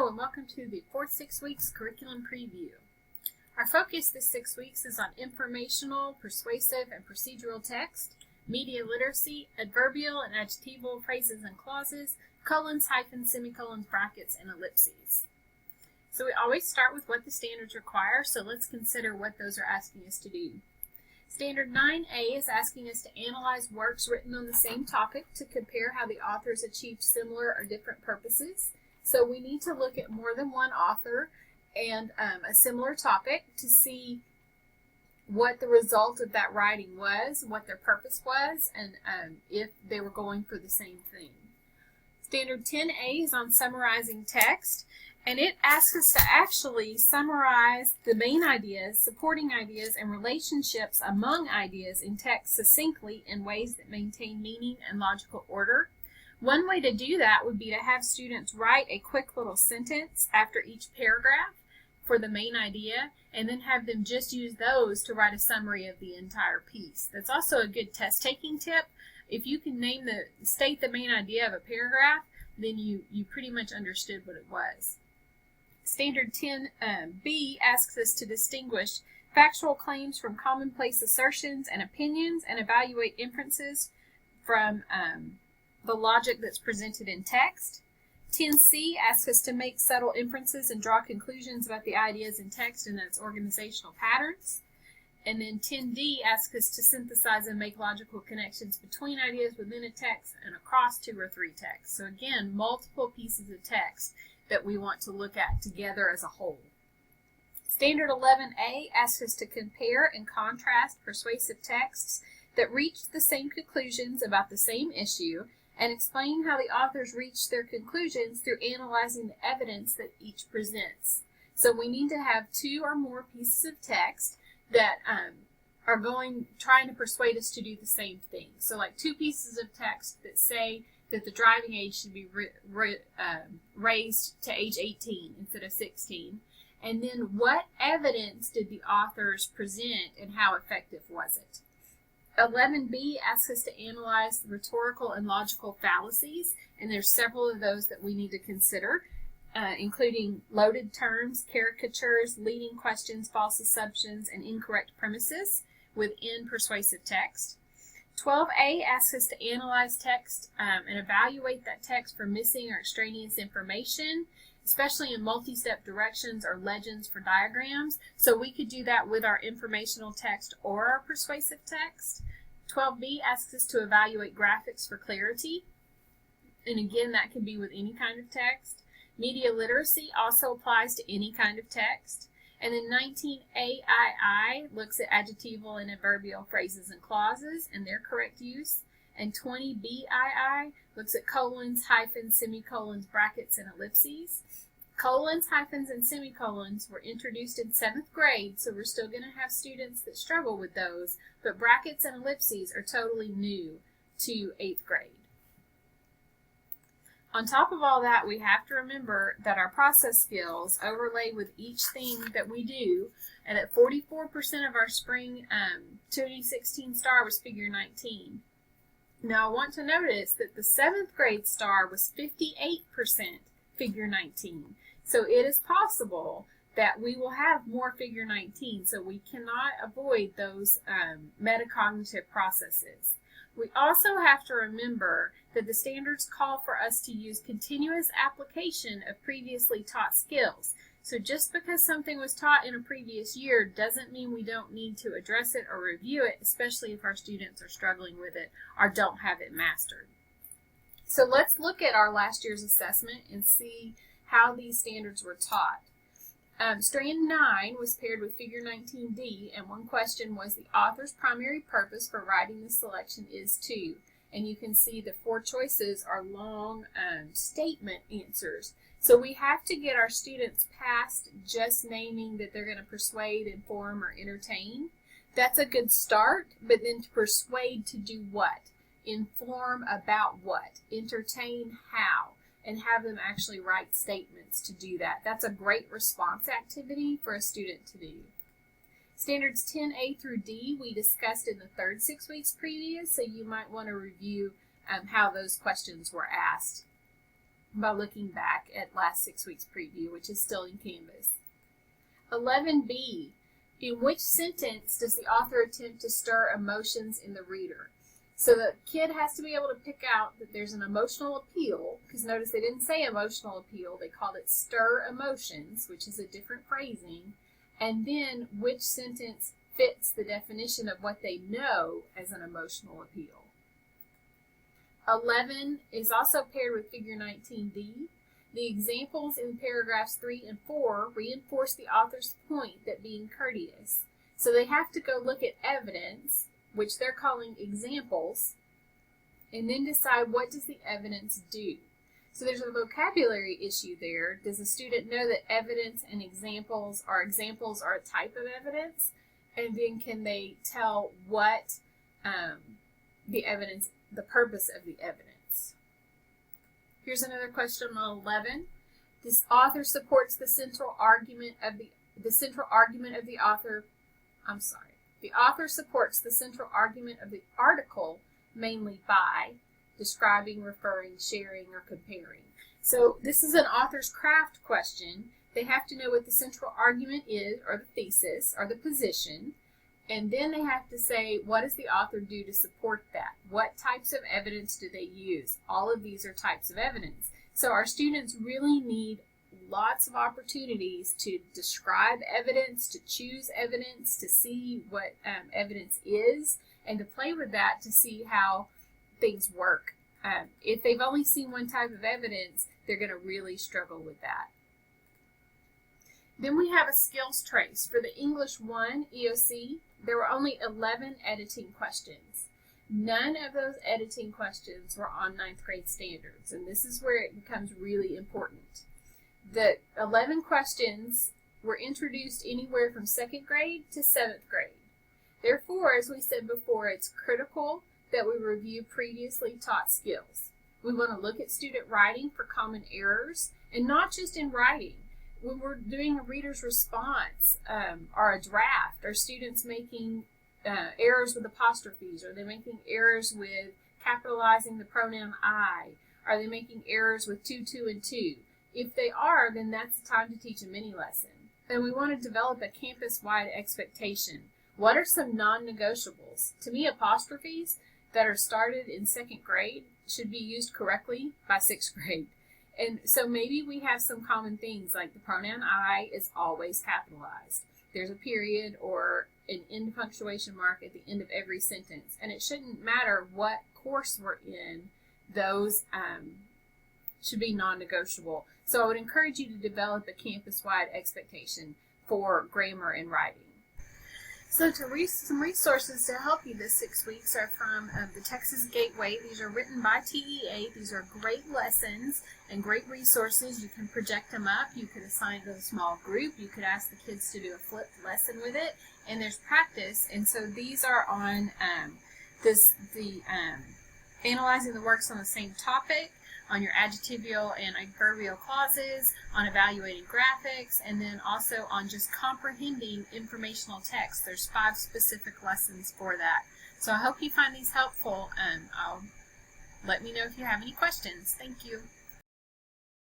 and welcome to the fourth 6 weeks curriculum preview. Our focus this 6 weeks is on informational, persuasive, and procedural text, media literacy, adverbial and adjectival phrases and clauses, colons, hyphens, semicolons, brackets, and ellipses. So we always start with what the standards require, so let's consider what those are asking us to do. Standard 9A is asking us to analyze works written on the same topic to compare how the authors achieved similar or different purposes. So we need to look at more than one author and a similar topic to see what the result of that writing was, what their purpose was, and if they were going for the same thing. Standard 10A is on summarizing text, and it asks us to actually summarize the main ideas, supporting ideas, and relationships among ideas in text succinctly in ways that maintain meaning and logical order. One way to do that would be to have students write a quick little sentence after each paragraph for the main idea, and then have them just use those to write a summary of the entire piece. That's also a good test-taking tip. If you can state the main idea of a paragraph, then you pretty much understood what it was. Standard 10B asks us to distinguish factual claims from commonplace assertions and opinions and evaluate inferences from the logic that's presented in text. 10C asks us to make subtle inferences and draw conclusions about the ideas in text and its organizational patterns. And then 10D asks us to synthesize and make logical connections between ideas within a text and across 2 or 3 texts. So again, multiple pieces of text that we want to look at together as a whole. Standard 11A asks us to compare and contrast persuasive texts that reach the same conclusions about the same issue and explain how the authors reached their conclusions through analyzing the evidence that each presents. So we need to have 2 or more pieces of text that are trying to persuade us to do the same thing. So like 2 pieces of text that say that the driving age should be raised to age 18 instead of 16. And then what evidence did the authors present and how effective was it? 11B asks us to analyze the rhetorical and logical fallacies, and there's several of those that we need to consider, including loaded terms, caricatures, leading questions, false assumptions, and incorrect premises within persuasive text. 12A asks us to analyze text and evaluate that text for missing or extraneous information, especially in multi-step directions or legends for diagrams. So we could do that with our informational text or our persuasive text. 12B asks us to evaluate graphics for clarity. And again, that can be with any kind of text. Media literacy also applies to any kind of text. And then 19AII looks at adjectival and adverbial phrases and clauses and their correct use. And 20BII looks at colons, hyphens, semicolons, brackets, and ellipses. Colons, hyphens, and semicolons were introduced in 7th grade, so we're still going to have students that struggle with those, but brackets and ellipses are totally new to 8th grade. On top of all that, we have to remember that our process skills overlay with each thing that we do, and that 44% of our spring 2016 star was figure 19. Now I want to notice that the 7th grade star was 58% figure 19. So it is possible that we will have more figure 19, so we cannot avoid those metacognitive processes. We also have to remember that the standards call for us to use continuous application of previously taught skills. So just because something was taught in a previous year doesn't mean we don't need to address it or review it, especially if our students are struggling with it or don't have it mastered. So let's look at our last year's assessment and see how these standards were taught. Strand 9 was paired with figure 19D, and one question was the author's primary purpose for writing the selection is to. And you can see the 4 choices are long statement answers. So we have to get our students past just naming that they're going to persuade, inform, or entertain. That's a good start, but then to persuade to do what? Inform about what? Entertain how? And have them actually write statements to do that. That's a great response activity for a student to do. Standards 10A through D we discussed in the third 6 weeks previous, so you might want to review how those questions were asked. by looking back at last 6 weeks preview, which is still in Canvas. 11B, in which sentence does the author attempt to stir emotions in the reader? So the kid has to be able to pick out that there's an emotional appeal, because notice they didn't say emotional appeal, they called it stir emotions, which is a different phrasing, and then which sentence fits the definition of what they know as an emotional appeal. 11 is also paired with figure 19D. The examples in paragraphs 3 and 4 reinforce the author's point that being courteous. So they have to go look at evidence, which they're calling examples, and then decide what does the evidence do. So there's a vocabulary issue there. Does the student know that evidence and examples are a type of evidence? And then can they tell what the purpose of the evidence? Here's another question on 11. This author supports the central argument of the author. The author supports the central argument of the article mainly by describing, referring, sharing, or comparing. So this is an author's craft question. They have to know what the central argument is, or the thesis, or the position, and then they have to say, what does the author do to support that? What types of evidence do they use? All of these are types of evidence. So our students really need lots of opportunities to describe evidence, to choose evidence, to see what evidence is, and to play with that to see how things work. If they've only seen one type of evidence, they're going to really struggle with that. Then we have a skills trace. For the English 1 EOC, there were only 11 editing questions. None of those editing questions were on 9th grade standards, and this is where it becomes really important. The 11 questions were introduced anywhere from 2nd grade to 7th grade. Therefore, as we said before, it's critical that we review previously taught skills. We want to look at student writing for common errors, and not just in writing. When we're doing a reader's response or a draft, are students making errors with apostrophes? Are they making errors with capitalizing the pronoun I? Are they making errors with to, and to? If they are, then that's the time to teach a mini lesson. And we want to develop a campus-wide expectation. What are some non-negotiables? To me, apostrophes that are started in 2nd grade should be used correctly by 6th grade. And so maybe we have some common things like the pronoun I is always capitalized. There's a period or an end punctuation mark at the end of every sentence. And it shouldn't matter what course we're in, those should be non-negotiable. So I would encourage you to develop a campus-wide expectation for grammar and writing. So some resources to help you this 6 weeks are from the Texas Gateway. These are written by TEA. These are great lessons and great resources. You can project them up. You could assign it to a small group. You could ask the kids to do a flipped lesson with it. And there's practice. And so these are on analyzing the works on the same topic, on your adjectival and adverbial clauses, on evaluating graphics, and then also on just comprehending informational text. There's 5 specific lessons for that. So I hope you find these helpful, and let me know if you have any questions. Thank you.